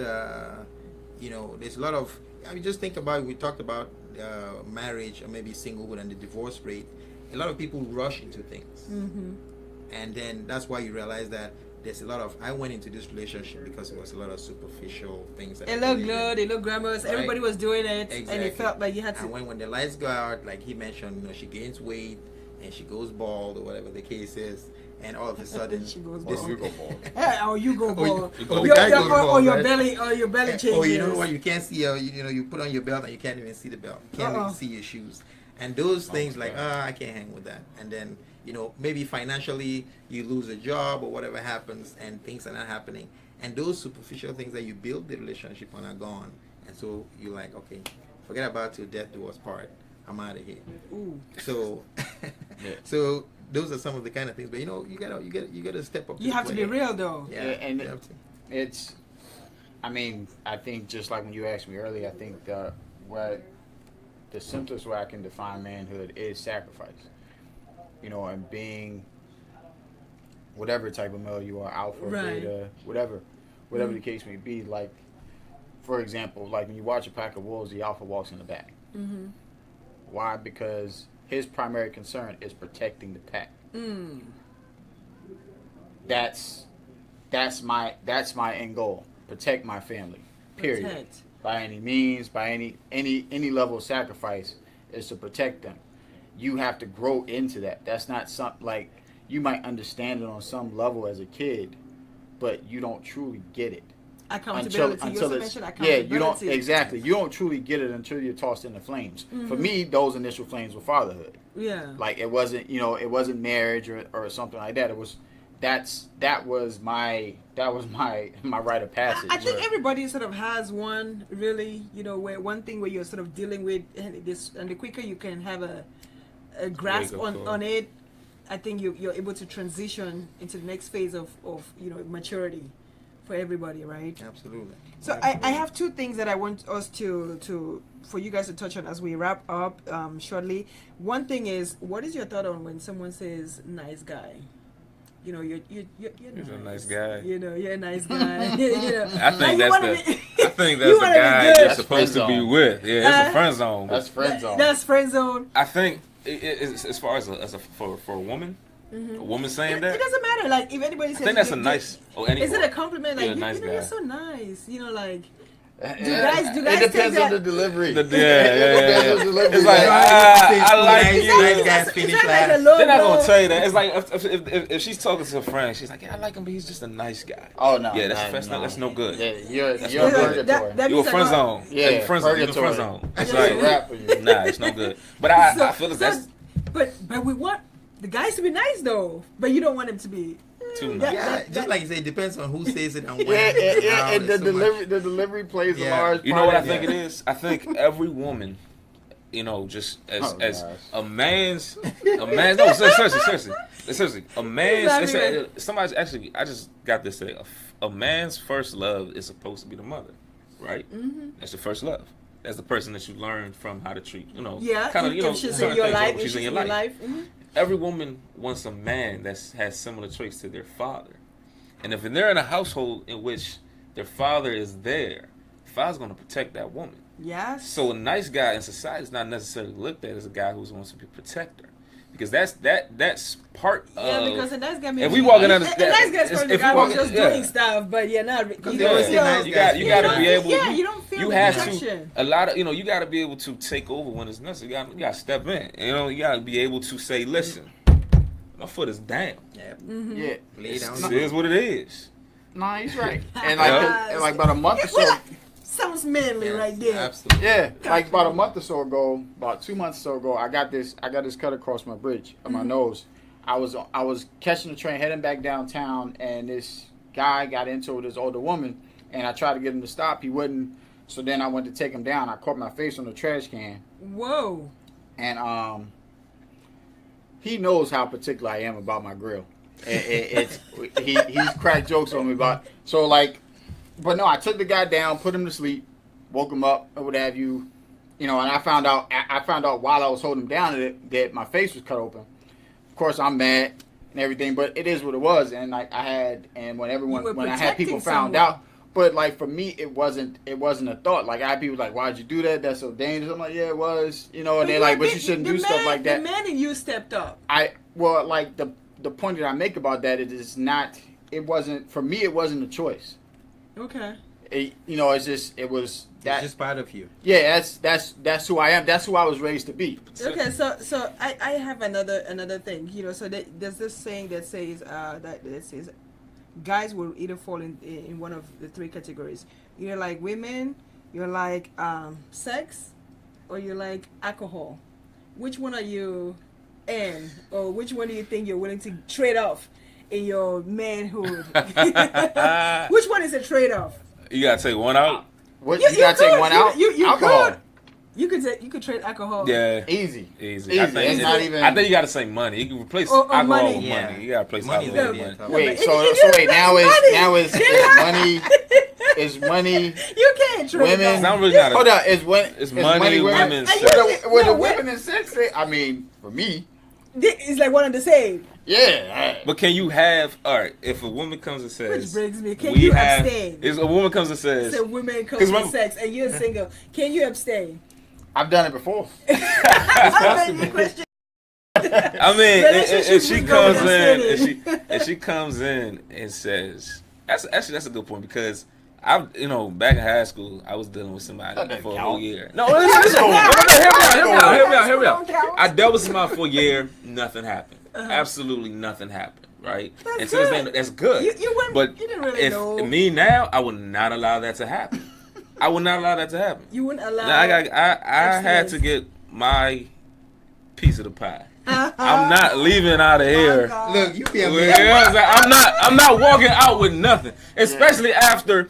you know. There's a lot of. I mean, just think about. We talked about marriage or maybe singlehood and the divorce rate. A lot of people rush into things. And then that's why you realize that there's a lot of, I went into this relationship because it was a lot of superficial things. It looked good, it looked glamorous, right? Everybody was doing it, Exactly. and it felt like you had to. And when the lights go out, like he mentioned, you know, she gains weight and she goes bald or whatever the case is, and all of a sudden She goes this- bald. You go bald. Or you go bald. the guy goes bald, Or your right? belly changes. Oh, you know what? You can't see you know, you put on your belt and you can't even see the belt. You can't even see your shoes. And those things like, I can't hang with that. And then, maybe financially you lose a job or whatever happens and things are not happening. And those superficial things that you build the relationship on are gone. And so you're like, okay, forget about till death do us part. I'm out of here. Ooh. So, so those are some of the kind of things. But you gotta step up. You have to be real though. Yeah, and you have to. it's. I mean, I think just like when you asked me earlier, I think the simplest way I can define manhood is sacrifice. And being whatever type of male you are, alpha, beta, whatever the case may be. Like, for example, like when you watch a pack of wolves, the alpha walks in the back. Mm-hmm. Why? Because his primary concern is protecting the pack. Mm. That's my end goal. Protect my family. Period. Protect. By any means, by any level of sacrifice, is to protect them. You have to grow into that. That's not something like you might understand it on some level as a kid, but you don't truly get it. Accountability. Until you it's, mentioned accountability. Yeah, you don't exactly. You don't truly get it until you're tossed in the flames. Mm-hmm. For me, those initial flames were fatherhood. Yeah. Like it wasn't marriage or something like that. It was that was my rite of passage. I think everybody sort of has one really, where one thing where you're sort of dealing with this, and the quicker you can have a grasp on it, I think you're able to transition into the next phase of maturity for everybody, right? Absolutely. So I have two things that I want us to for you guys to touch on as we wrap up shortly. One thing is, what is your thought on when someone says nice guy? You're He's nice. a nice guy. You're a nice guy. I think that's the guy you're supposed to be with. Yeah, it's a friend zone. That's friend zone. That's friend zone. I think as far as for a woman, a woman saying that, it doesn't matter. Like if anybody says, I think that's a nice. Is it a compliment? Like nice guy. You're so nice. Like. Do guys it depends on the delivery. Yeah. It's like I like you. They're not gonna tell you that. It's like if she's talking to a friend, she's like, yeah, I like him, but he's just a nice guy. Oh no. Yeah, that's no good. Yeah, you're purgatory. You're a friend zone. Yeah, friend zone. It's like nah, it's no good. But I feel like that's. But we want the guys to be nice though. But you don't want them to be. Too nice. Just like you say, it depends on who says it and when. And the delivery plays a large part. You know what I think it is? I think every woman, just as a man's no, seriously, a man's. Somebody actually, I just got this today. A man's first love is supposed to be the mother, right? Mm-hmm. That's the first love. That's the person that you learn from how to treat. If she's in your life. She's in your life. Mm-hmm. Every woman wants a man that has similar traits to their father. And if they're in a household in which their father is there, the father's going to protect that woman. Yes. So a nice guy in society is not necessarily looked at as a guy who's going to be a protector. Because that's part of... Yeah, because a nice guy means... If we walking under... A nice guy's probably the guy who's just doing stuff, but you're not... You got to be able... Yeah, you don't feel you the have protection. To... A lot of... you got to be able to take over when it's necessary. You got to step in. You got to be able to say, listen, my foot is down. Yeah. Mm-hmm. Yeah. Lay down. It is what it is. Nah, he's right. And like about a month or so... Sounds manly right there. Absolutely. Yeah, like about a month or so ago, about 2 months or so ago, I got this cut across my bridge of my nose. I was catching the train heading back downtown, and this guy got into it with this older woman, and I tried to get him to stop. He wouldn't. So then I went to take him down. I caught my face on the trash can. Whoa. And he knows how particular I am about my grill. He's cracked jokes on me about so like. But no, I took the guy down, put him to sleep, woke him up, or what have you, and I found out while I was holding him down that my face was cut open. Of course, I'm mad and everything, but it is what it was. And when I had people found out, but like for me, it wasn't a thought. Like I had people like, why'd you do that? That's so dangerous. I'm like, yeah, it was, and they're like, but you shouldn't do stuff like that. The man in you stepped up. Like the point that I make about that is not. It wasn't for me. It wasn't a choice. Okay. It was that. It's just part of you. Yeah, that's who I am. That's who I was raised to be. Okay, so I have another thing. So there's this saying that says guys will either fall in one of the three categories. You're like women, you're like sex, or you're like alcohol. which one are you in, or which one do you think you're willing to trade off in your manhood? Which one is a trade off? You gotta take one out. What, you gotta take one out? You Alcohol. could. You could trade alcohol. Yeah, Easy. easy. I think It's not even. I think you gotta say money. You can replace Or alcohol money. with Yeah. money. You gotta replace Money alcohol is with the money. main topic. Wait. So wait. Now is money. You can't trade Women- off. It's not really not. Hold on. Is money, women? women, sex. With No, the women and sex. I mean, for me, It's like one and the same. yeah. But can you have? All right. If a woman comes and says, Which brings me, can we you have, abstain? If a woman comes and says, So women come 'Cause for my- sex and you're single. Can you abstain? I've done it before. I mean, your question. I mean, Relationship if she will comes go in, without if she comes in and says, that's a good point because back in high school, I was dealing with somebody That doesn't for a count. whole year. No, listen, hear me out. I dealt with somebody for a year, nothing happened. Absolutely nothing happened, right? That's And to this good. day, that's good. You wouldn't- But you didn't really if know. me now, I would not allow that to happen. I would not allow that to happen. You wouldn't allow. Now, I had to get my piece of the pie. I'm not leaving out of here. Look, you be a Well, man. you know what I'm saying? I'm not walking out with nothing. Especially after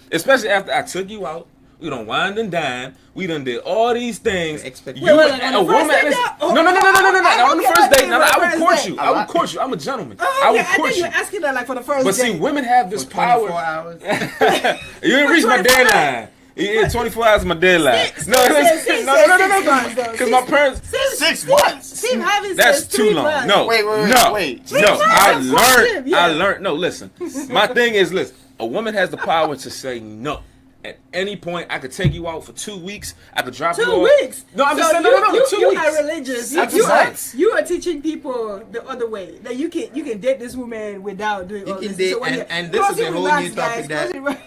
I took you out. We done wined and dined. We done did all these things. Expect- You, Wait, on a the woman. first date Listen, now? no. Not on the Okay, first okay, date. No, on the I would first court date. you. I would court you. I'm a gentleman. Oh, I okay, would I court think you. you're asking that like for the first But date. see, women have this For 24 power. hours. You didn't reach my 24 deadline. Yeah, 24 hours is my deadline. Steve No, said 6 months, though. because my parents. 6 months. Steve Harvey That's says too 3 long. months. No, Wait. no. I That's learned. yeah. I learned. No, listen. My thing is, listen. A woman has the power to say no. At any point, I could take you out for 2 weeks. I could drop you 2 off. weeks. No, I'm just So saying. No. 2 you weeks. are religious. That's You are, nuts. you are teaching people the other way that you can date this woman without doing You all can this. date, So when and you- this is closing a whole remarks, new topic guys, closing remarks.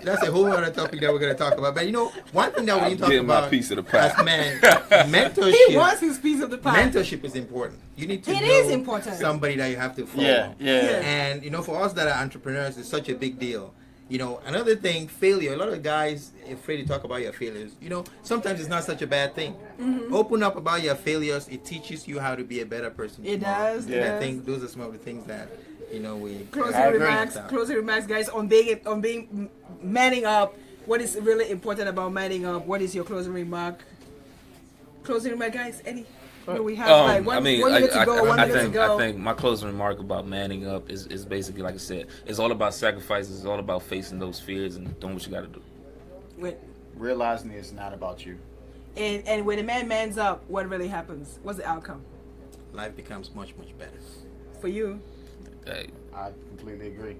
That's a whole other topic that we're going to talk about. But one thing that we I'm need to talk getting my about piece of the pie. as men, He mentorship. wants his piece of the pie. Mentorship is important. You need to It know is important. somebody that you have to follow. Yeah. And for us that are entrepreneurs, it's such a big deal. Another thing, failure. A lot of guys are afraid to talk about your failures. Sometimes it's not such a bad thing. Mm-hmm. Open up about your failures. It teaches you how to be a better person. It tomorrow. does, it And I does. think those are some of the things that we Closing I agree. remarks, guys, on being manning up. What is really important about manning up? What is your closing remark? Closing remark, guys. Any? We have like one minute to go. 1 minute to go. I think my closing remark about manning up is basically like I said. It's all about sacrifices. It's all about facing those fears and doing what you got to do. Wait. Realizing it's not about you. And when a man mans up, what really happens? What's the outcome life becomes much, much better. for you? Hey, I completely agree.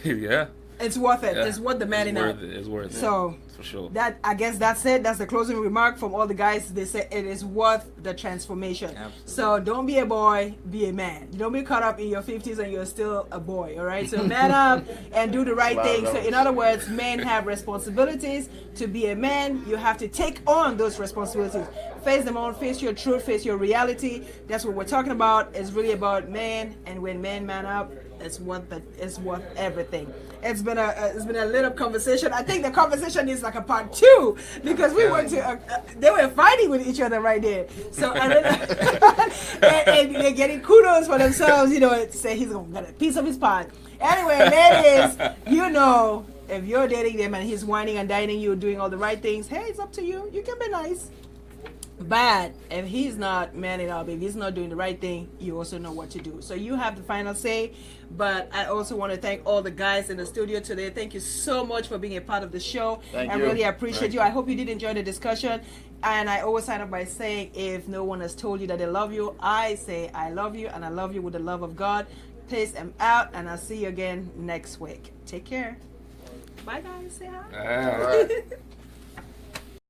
yeah. It's worth it. Yeah. It's worth the manning up. It's worth it. So for sure. that, I guess that's it. That's the closing remark from all the guys. They say it is worth the transformation. Absolutely. So don't be a boy, be a man. Don't be caught up in your 50s and you're still a boy. All right. So man up and do the right thing. So in other words, men have responsibilities. To be a man, you have to take on those responsibilities. Face them on. Face your truth. Face your reality. That's what we're talking about. It's really about men, and when men man up, it's worth everything. It's been a little conversation. I think the conversation is like a part 2 because we went to they were fighting with each other right there. So and they're getting kudos for themselves. Say he's gonna get a piece of his pie. Anyway, ladies, if you're dating them and he's whining and dining you, doing all the right things, hey, it's up to you. You can be nice. But if he's not manning up, if he's not doing the right thing, you also know what to do. So you have the final say. But I also want to thank all the guys in the studio today. Thank you so much for being a part of the show. Thank I you. really appreciate you. I hope you did enjoy the discussion. And I always sign up by saying, if no one has told you that they love you, I say I love you, and I love you with the love of God. Peace, I'm out, and I'll see you again next week. Take care. Bye, guys. Say hi. All right.